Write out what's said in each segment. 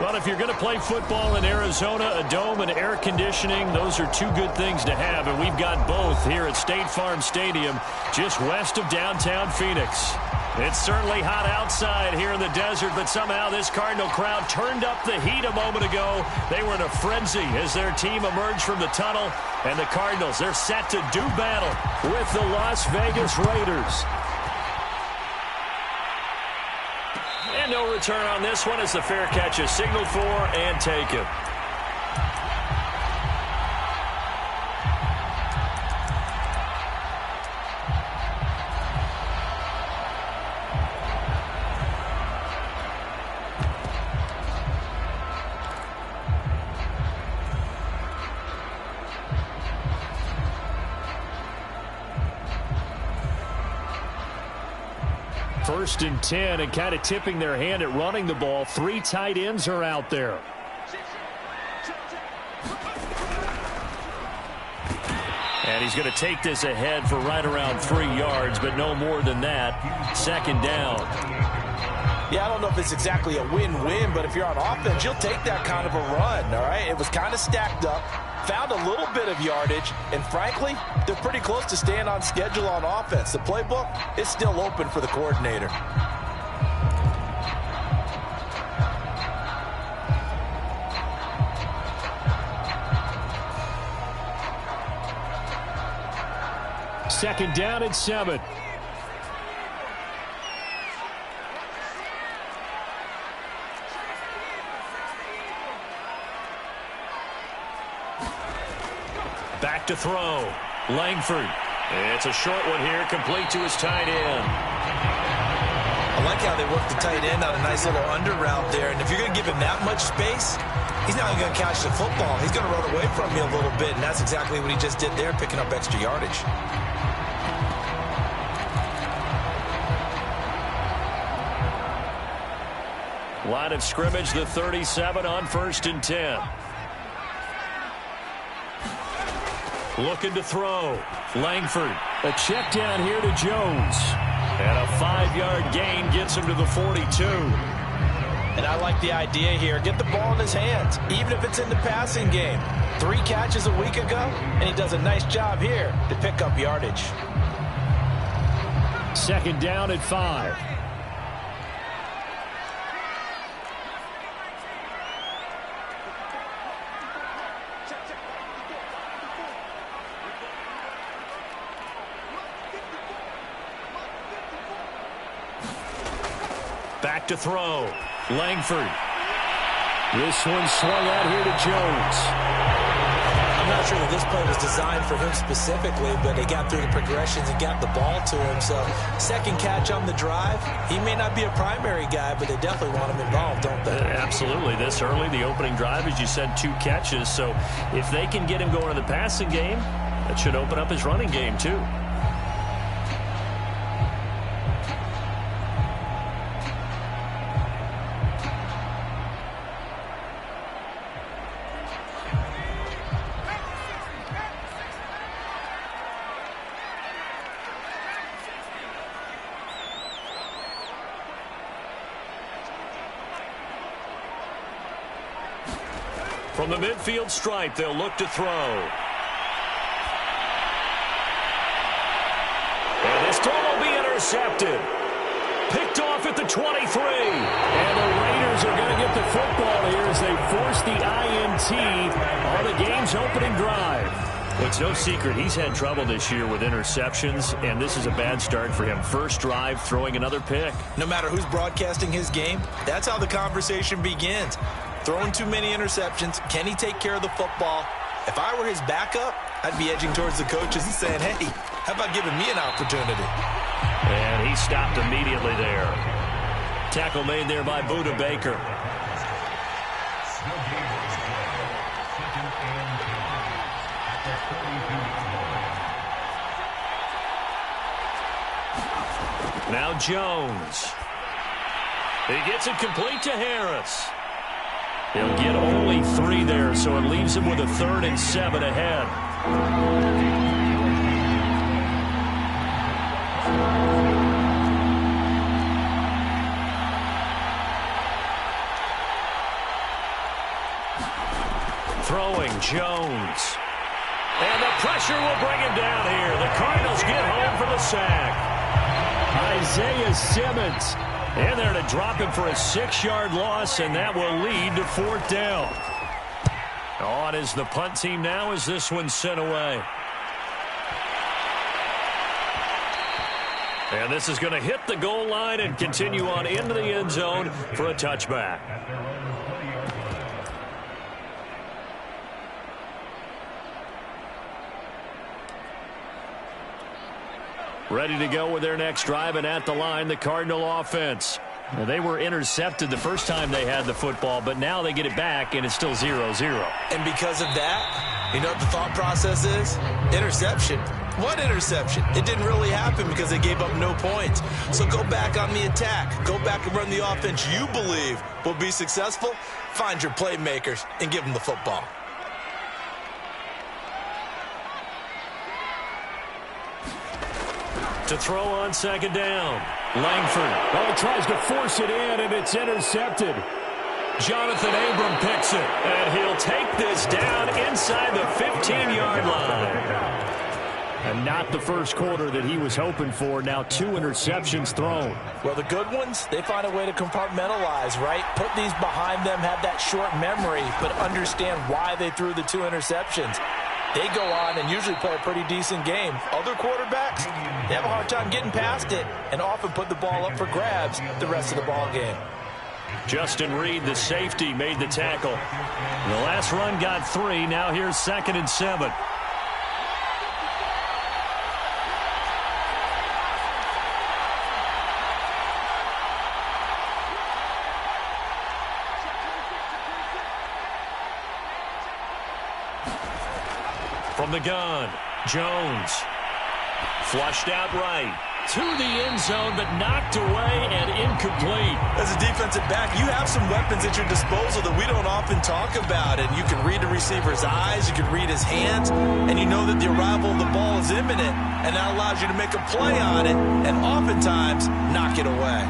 Well, if you're going to play football in Arizona, a dome and air conditioning, those are two good things to have, and we've got both here at State Farm Stadium, just west of downtown Phoenix. It's certainly hot outside here in the desert, but somehow this Cardinal crowd turned up the heat a moment ago. They were in a frenzy as their team emerged from the tunnel, and the Cardinals, they're set to do battle with the Las Vegas Raiders. And no return on this one as the fair catch is signaled for and taken. First and 10, and kind of tipping their hand at running the ball. 3 tight ends are out there. And he's going to take this ahead for right around 3 yards, but no more than that. Second down. Yeah, I don't know if it's exactly a win-win, but if you're on offense, you'll take that kind of a run, all right? It was kind of stacked up, found a little bit of yardage, and frankly, they're pretty close to staying on schedule on offense. The playbook is still open for the coordinator. Second down and 7. Back to throw. Langford. It's a short one here, complete to his tight end. I like how they work the tight end on a nice little under route there. And if you're going to give him that much space, he's not going to catch the football. He's going to run away from you a little bit, and that's exactly what he just did there, picking up extra yardage. Line of scrimmage, the 37 on 1st and 10. Looking to throw. Langford. A check down here to Jones. And a 5-yard gain gets him to the 42. And I like the idea here. Get the ball in his hands, even if it's in the passing game. 3 catches a week ago, and he does a nice job here to pick up yardage. Second down at 5. Back to throw. Langford. This one swung out here to Jones. I'm not sure that this play was designed for him specifically, but they got through the progressions and got the ball to him. So second catch on the drive. He may not be a primary guy, but they definitely want him involved, don't they? Absolutely. This early, the opening drive, as you said, 2 catches. So if they can get him going in the passing game, that should open up his running game too. From the midfield stripe, they'll look to throw. And this throw will be intercepted. Picked off at the 23. And the Raiders are going to get the football here as they force the INT on the game's opening drive. It's no secret he's had trouble this year with interceptions, and this is a bad start for him. First drive, throwing another pick. No matter who's broadcasting his game, that's how the conversation begins. Throwing too many interceptions. Can he take care of the football? If I were his backup, I'd be edging towards the coaches and saying, hey, how about giving me an opportunity? And he stopped immediately there. Tackle made there by Budda Baker. Now Jones. He gets it complete to Harris. He'll get only 3 there, so it leaves him with a 3rd and 7 ahead. Throwing Jones. And the pressure will bring him down here. The Cardinals get home for the sack. Isaiah Simmons. And they're to drop him for a 6-yard loss, and that will lead to 4th down. On is the punt team now as this one's sent away. And this is going to hit the goal line and continue on into the end zone for a touchback. Ready to go with their next drive, and at the line, the Cardinal offense. Now, they were intercepted the first time they had the football, but now they get it back, and it's still 0-0. And because of that, you know what the thought process is? Interception. What interception? It didn't really happen because they gave up no points. So go back on the attack. Go back and run the offense you believe will be successful. Find your playmakers and give them the football. To throw on 2nd down. Langford. Oh, tries to force it in, and it's intercepted. Jonathan Abram picks it, and he'll take this down inside the 15-yard line. And not the first quarter that he was hoping for. Now 2 interceptions thrown. Well, the good ones, they find a way to compartmentalize, right? Put these behind them, have that short memory, but understand why they threw the 2 interceptions. They go on and usually play a pretty decent game. Other quarterbacks, they have a hard time getting past it and often put the ball up for grabs the rest of the ball game. Justin Reed, the safety, made the tackle. The last run got 3. Now here's 2nd and 7. From the gun, Jones. Flushed out right. To the end zone, but knocked away and incomplete. As a defensive back, you have some weapons at your disposal that we don't often talk about. And you can read the receiver's eyes, you can read his hands, and you know that the arrival of the ball is imminent. And that allows you to make a play on it and oftentimes knock it away.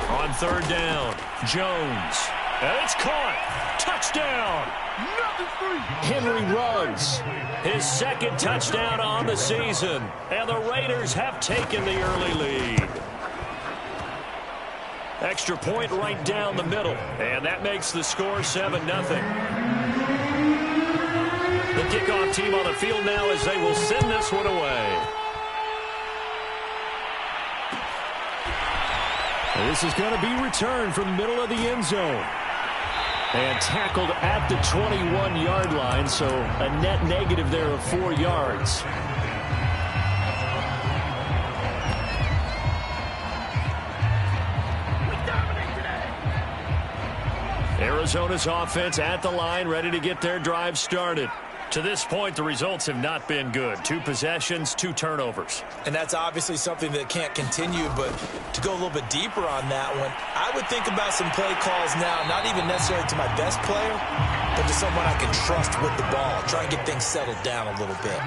On 3rd down, Jones. And it's caught. Touchdown. Henry Ruggs. His 2nd touchdown on the season. And the Raiders have taken the early lead. Extra point right down the middle. And that makes the score 7-0. The kickoff team on the field now as they will send this one away. This is going to be returned from the middle of the end zone. And tackled at the 21-yard line, so a net negative there of 4 yards. Arizona's offense at the line, ready to get their drive started. To this point, the results have not been good. 2 possessions, 2 turnovers. And that's obviously something that can't continue, but to go a little bit deeper on that one, I would think about some play calls now, not even necessarily to my best player, but to someone I can trust with the ball. Try and get things settled down a little bit.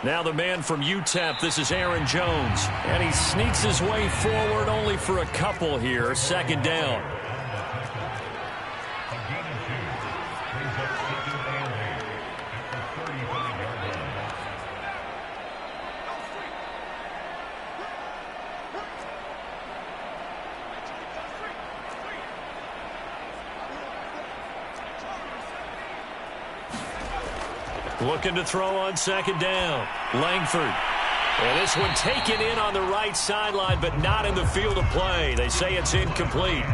Now the man from UTEP, this is Aaron Jones. And he sneaks his way forward only for a couple here. 2nd down. Looking to throw on 2nd down. Langford. And this one taken in on the right sideline, but not in the field of play. They say it's incomplete.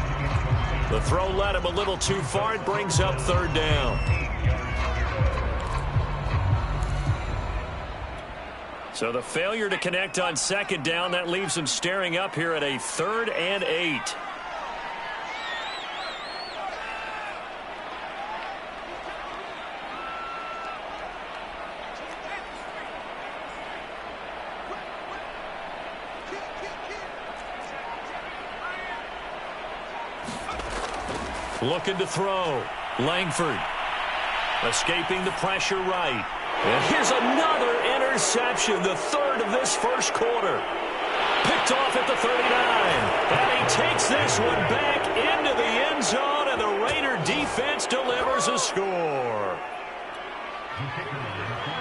The throw led him a little too far. It brings up 3rd down. So the failure to connect on 2nd down, that leaves him staring up here at a 3rd and 8. Looking to throw. Langford escaping the pressure right. And here's another interception, the third of this first quarter. Picked off at the 39. And he takes this one back into the end zone, and the Raider defense delivers a score.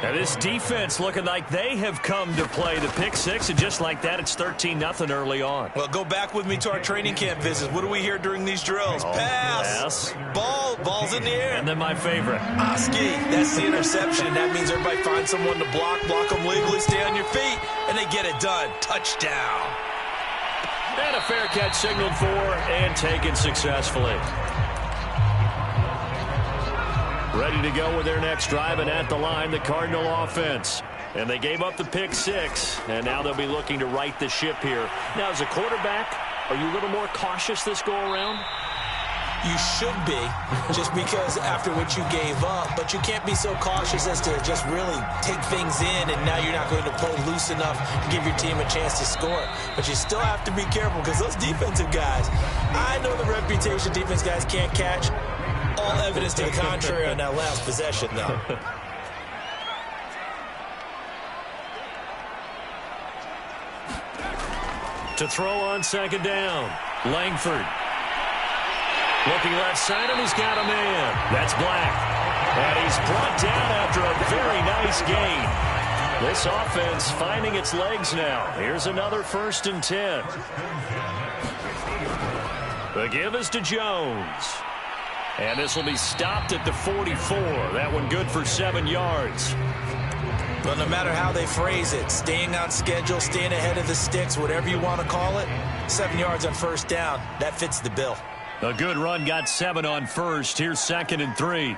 Now this defense looking like they have come to play the pick six, and just like that, it's 13-0 early on. Well, go back with me to our training camp visits. What do we hear during these drills? Pass. Ball's in the air. And then my favorite. Oski, that's the interception. That means everybody finds someone to block them legally, stay on your feet, and they get it done. Touchdown. And a fair catch signaled for and taken successfully. Ready to go with their next drive, and at the line, the Cardinal offense. And they gave up the pick six, and now they'll be looking to right the ship here. Now, as a quarterback, are you a little more cautious this go-around? You should be, just because after what you gave up. But you can't be so cautious as to just really take things in, and now you're not going to play loose enough to give your team a chance to score. But you still have to be careful, because those defensive guys, I know the reputation defense guys can't catch. All evidence to the contrary on that last possession, though. To throw on second down, Langford. Looking left side, and he's got a man. That's Black. And he's brought down after a very nice gain. This offense finding its legs now. Here's another 1st and 10. The give is to Jones. And this will be stopped at the 44. That one good for 7 yards. But no matter how they phrase it, staying on schedule, staying ahead of the sticks, whatever you want to call it, 7 yards on first down, that fits the bill. A good run got 7 on first. Here's 2nd and 3.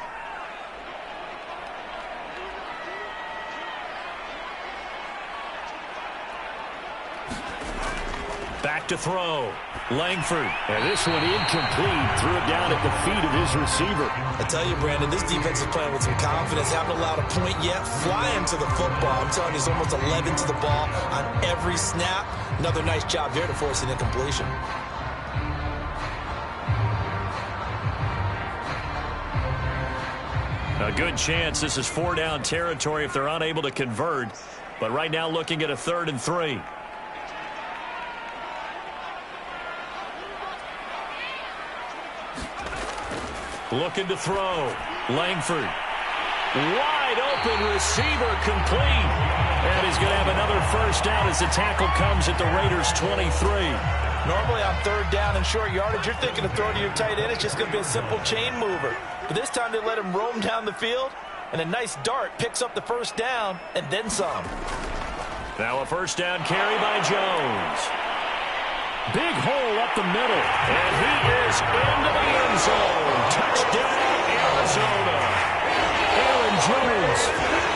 Back to throw. Langford. And this one incomplete. Threw it down at the feet of his receiver. I tell you, Brandon, this defense is playing with some confidence. Haven't allowed a point yet. Flying to the football. I'm telling you, there's almost 11 to the ball on every snap. Another nice job there to force an incompletion. A good chance this is 4-down territory if they're unable to convert. But right now looking at a 3rd and 3. Looking to throw. Langford. Wide open receiver complete. And he's going to have another first down as the tackle comes at the Raiders' 23. Normally on 3rd down and short yardage, you're thinking of throwing to your tight end. It's just going to be a simple chain mover. But this time they let him roam down the field, and a nice dart picks up the first down and then some. Now a first down carry by Jones. Big hole up the middle, and he is into the end zone. Touchdown, Arizona. Aaron Jones,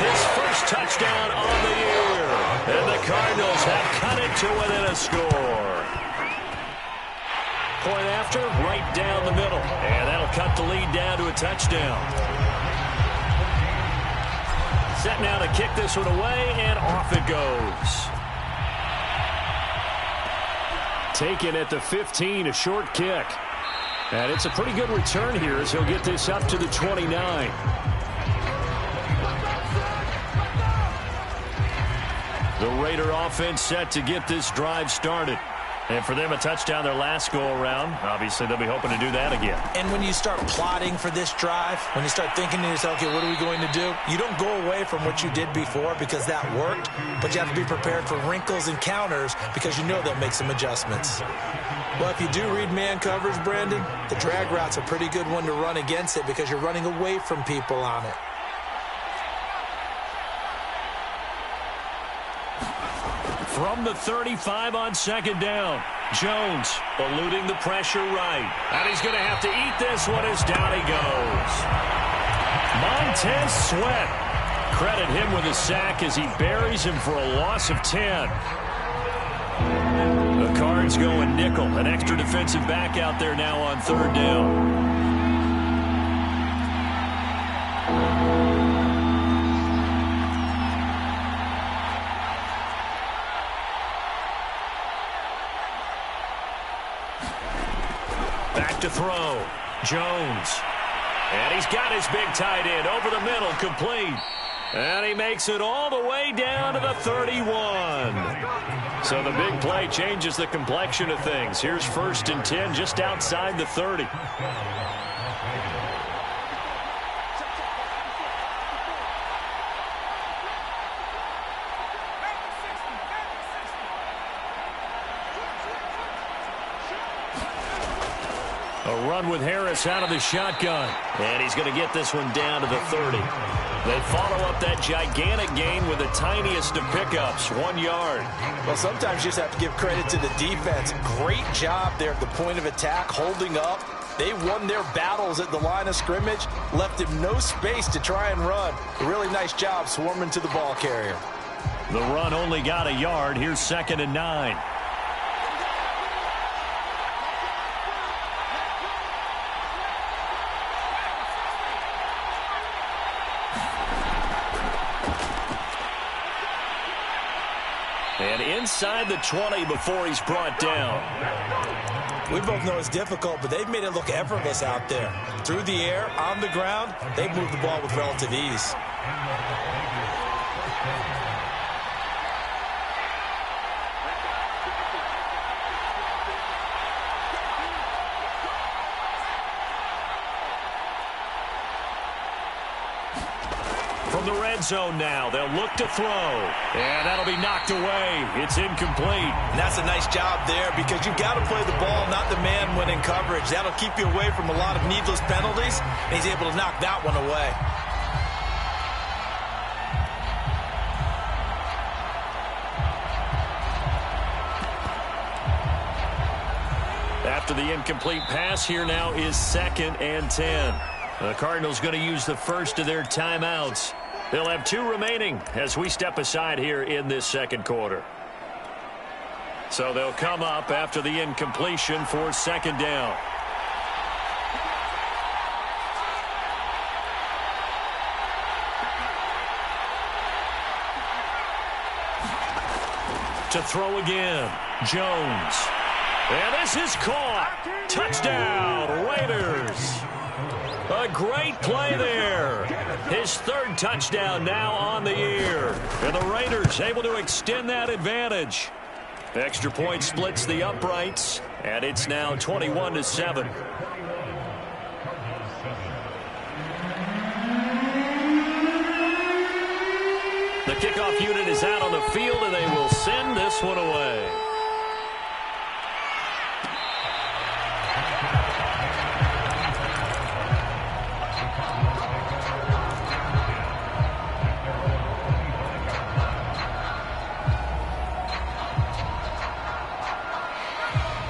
his first touchdown on the year. And the Cardinals have cut it to within a score. Point after, right down the middle. And that'll cut the lead down to a touchdown. Set now to kick this one away, and off it goes. Taken at the 15, a short kick. And it's a pretty good return here as he'll get this up to the 29. The Raider offense set to get this drive started. And for them, a touchdown their last go-around. Obviously, they'll be hoping to do that again. And when you start plotting for this drive, when you start thinking to yourself, okay, what are we going to do? You don't go away from what you did before because that worked, but you have to be prepared for wrinkles and counters because you know they'll make some adjustments. Well, if you do read man coverage, Brandon, the drag route's a pretty good one to run against it because you're running away from people on it. From the 35 on second down, Jones eluding the pressure right. And he's going to have to eat this one as down he goes. Montez Sweat. Credit him with a sack as he buries him for a loss of 10. The Cards going nickel. An extra defensive back out there now on 3rd down. Back to throw. Jones. And he's got his big tight end over the middle, complete. And he makes it all the way down to the 31. So the big play changes the complexion of things. Here's 1st and 10 just outside the 30. A run with Harris out of the shotgun. And he's going to get this one down to the 30. They follow up that gigantic gain with the tiniest of pickups, 1 yard. Well, sometimes you just have to give credit to the defense. Great job there at the point of attack, holding up. They won their battles at the line of scrimmage, left him no space to try and run. A really nice job swarming to the ball carrier. The run only got a yard. Here's 2nd and 9. And inside the 20 before he's brought down. We both know it's difficult, but they've made it look effortless out there. Through the air, on the ground, they've moved the ball with relative ease. From the red zone now, they'll look to throw. And that'll be knocked away. It's incomplete. And that's a nice job there because you've got to play the ball, not the man when in coverage. That'll keep you away from a lot of needless penalties, and he's able to knock that one away. After the incomplete pass, here now is 2nd and 10. The Cardinals going to use the first of their timeouts. They'll have 2 remaining as we step aside here in this second quarter. So they'll come up after the incompletion for 2nd down. To throw again, Jones. And this is caught. Touchdown, Raiders. A great play there. His 3rd touchdown now on the year. And the Raiders able to extend that advantage. Extra point splits the uprights, and it's now 21-7. The kickoff unit is out on the field, and they will send this one away.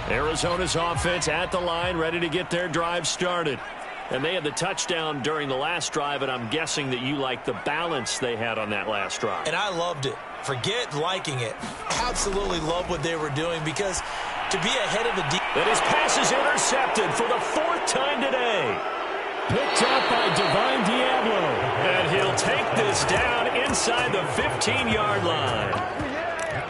Arizona's offense at the line, ready to get their drive started. And they had the touchdown during the last drive, and I'm guessing that you like the balance they had on that last drive. And I loved it. Forget liking it. Absolutely love what they were doing because to be ahead of a And his pass is intercepted for the 4th time today. Picked up by Divine Diablo. And he'll take this down inside the 15-yard line.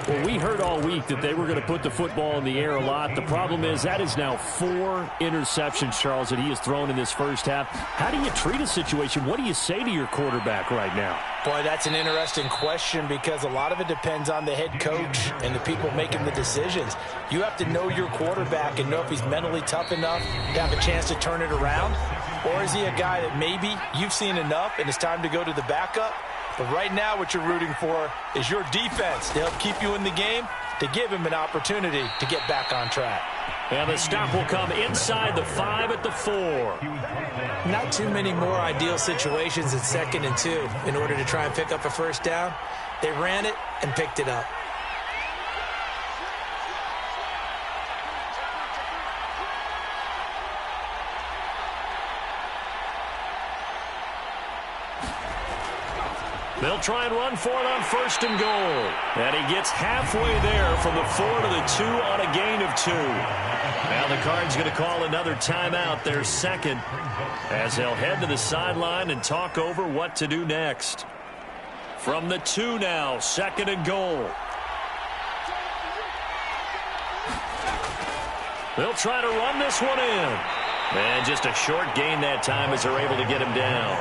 Well, we heard all week that they were going to put the football in the air a lot. The problem is that is now 4 interceptions, Charles, that he has thrown in this first half. How do you treat a situation? What do you say to your quarterback right now? Boy, that's an interesting question because a lot of it depends on the head coach and the people making the decisions. You have to know your quarterback and know if he's mentally tough enough to have a chance to turn it around. Or is he a guy that maybe you've seen enough and it's time to go to the backup? But right now what you're rooting for is your defense to help keep you in the game, to give him an opportunity to get back on track. And the stop will come inside the 5 at the 4. Not too many more ideal situations at 2nd and 2 in order to try and pick up a first down. They ran it and picked it up. They'll try and run for it on 1st and goal. And he gets halfway there from the 4 to the 2 on a gain of 2. Now the Cards going to call another timeout, their 2nd, as they'll head to the sideline and talk over what to do next. From the 2 now, 2nd and goal. They'll try to run this one in. And just a short gain that time as they're able to get him down.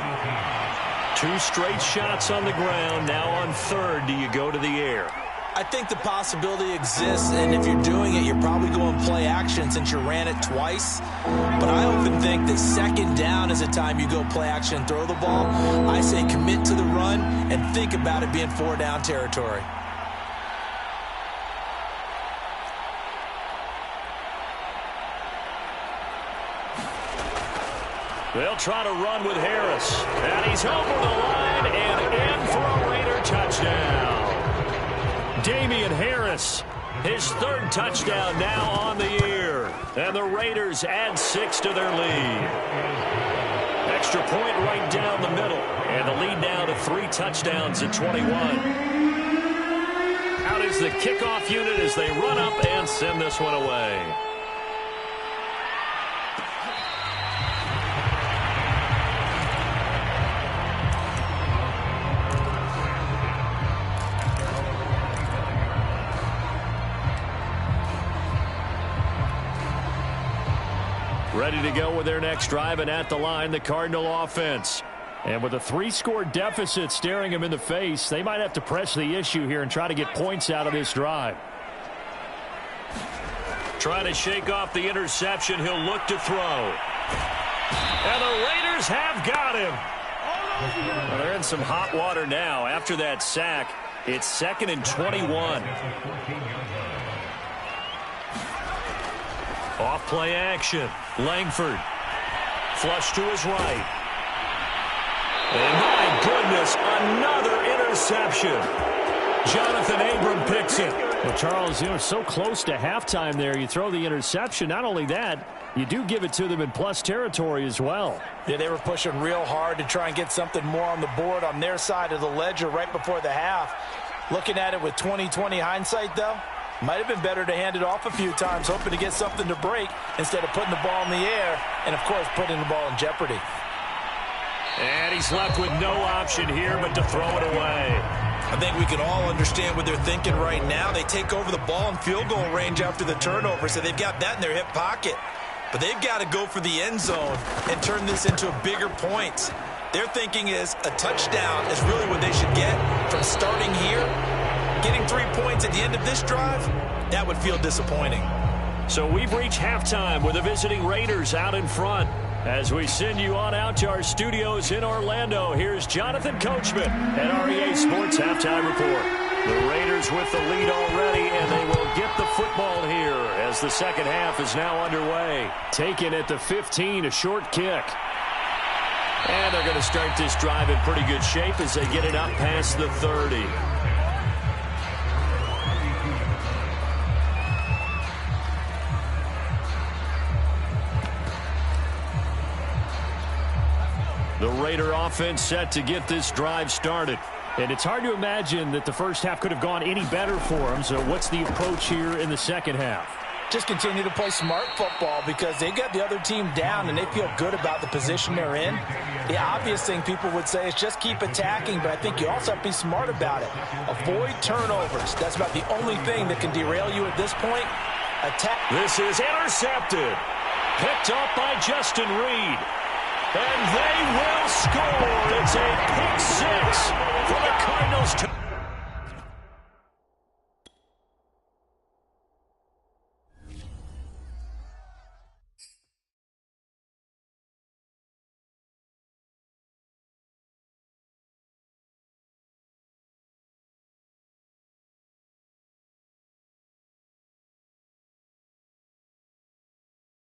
2 straight shots on the ground. Now on third, do you go to the air? I think the possibility exists, and if you're doing it, you're probably going play action since you ran it twice. But I often think that second down is the time you go play action and throw the ball. I say commit to the run and think about it being 4 down territory. They'll try to run with Harris. And he's over the line and in for a Raider touchdown. Damian Harris, his 3rd touchdown now on the year. And the Raiders add 6 to their lead. Extra point right down the middle. And the lead now to 3 touchdowns at 21. Out is the kickoff unit as they run up and send this one away. Ready to go with their next drive, and at the line, the Cardinal offense. And with a 3-score deficit staring them in the face, they might have to press the issue here and try to get points out of this drive. Trying to shake off the interception. He'll look to throw. And the Raiders have got him. Well, they're in some hot water now. After that sack, it's 2nd and 21. Off play action. Langford. Flush to his right. And my goodness, another interception. Jonathan Abram picks it. Well, Charles, so close to halftime there. You throw the interception. Not only that, you do give it to them in plus territory as well. Yeah, they were pushing real hard to try and get something more on the board on their side of the ledger right before the half. Looking at it with 20/20 hindsight, though, might have been better to hand it off a few times, hoping to get something to break instead of putting the ball in the air and, of course, putting the ball in jeopardy. And he's left with no option here but to throw it away. I think we can all understand what they're thinking right now. They take over the ball in field goal range after the turnover, so they've got that in their hip pocket. But they've got to go for the end zone and turn this into a bigger point. Their thinking is a touchdown is really what they should get from starting here. Getting 3 points at the end of this drive, that would feel disappointing. So we've reached halftime with the visiting Raiders out in front. As we send you on out to our studios in Orlando, here's Jonathan Coachman at REA Sports Halftime Report. The Raiders with the lead already, and they will get the football here as the second half is now underway. Taken at the 15, a short kick. And they're going to start this drive in pretty good shape as they get it up past the 30. The Raider offense set to get this drive started. And it's hard to imagine that the first half could have gone any better for them. So what's the approach here in the second half? Just continue to play smart football because they got the other team down and they feel good about the position they're in. The obvious thing people would say is just keep attacking, but I think you also have to be smart about it. Avoid turnovers. That's about the only thing that can derail you at this point. Attack. This is intercepted. Picked up by Justin Reed. And they will score. It's a pick 6 for the Cardinals.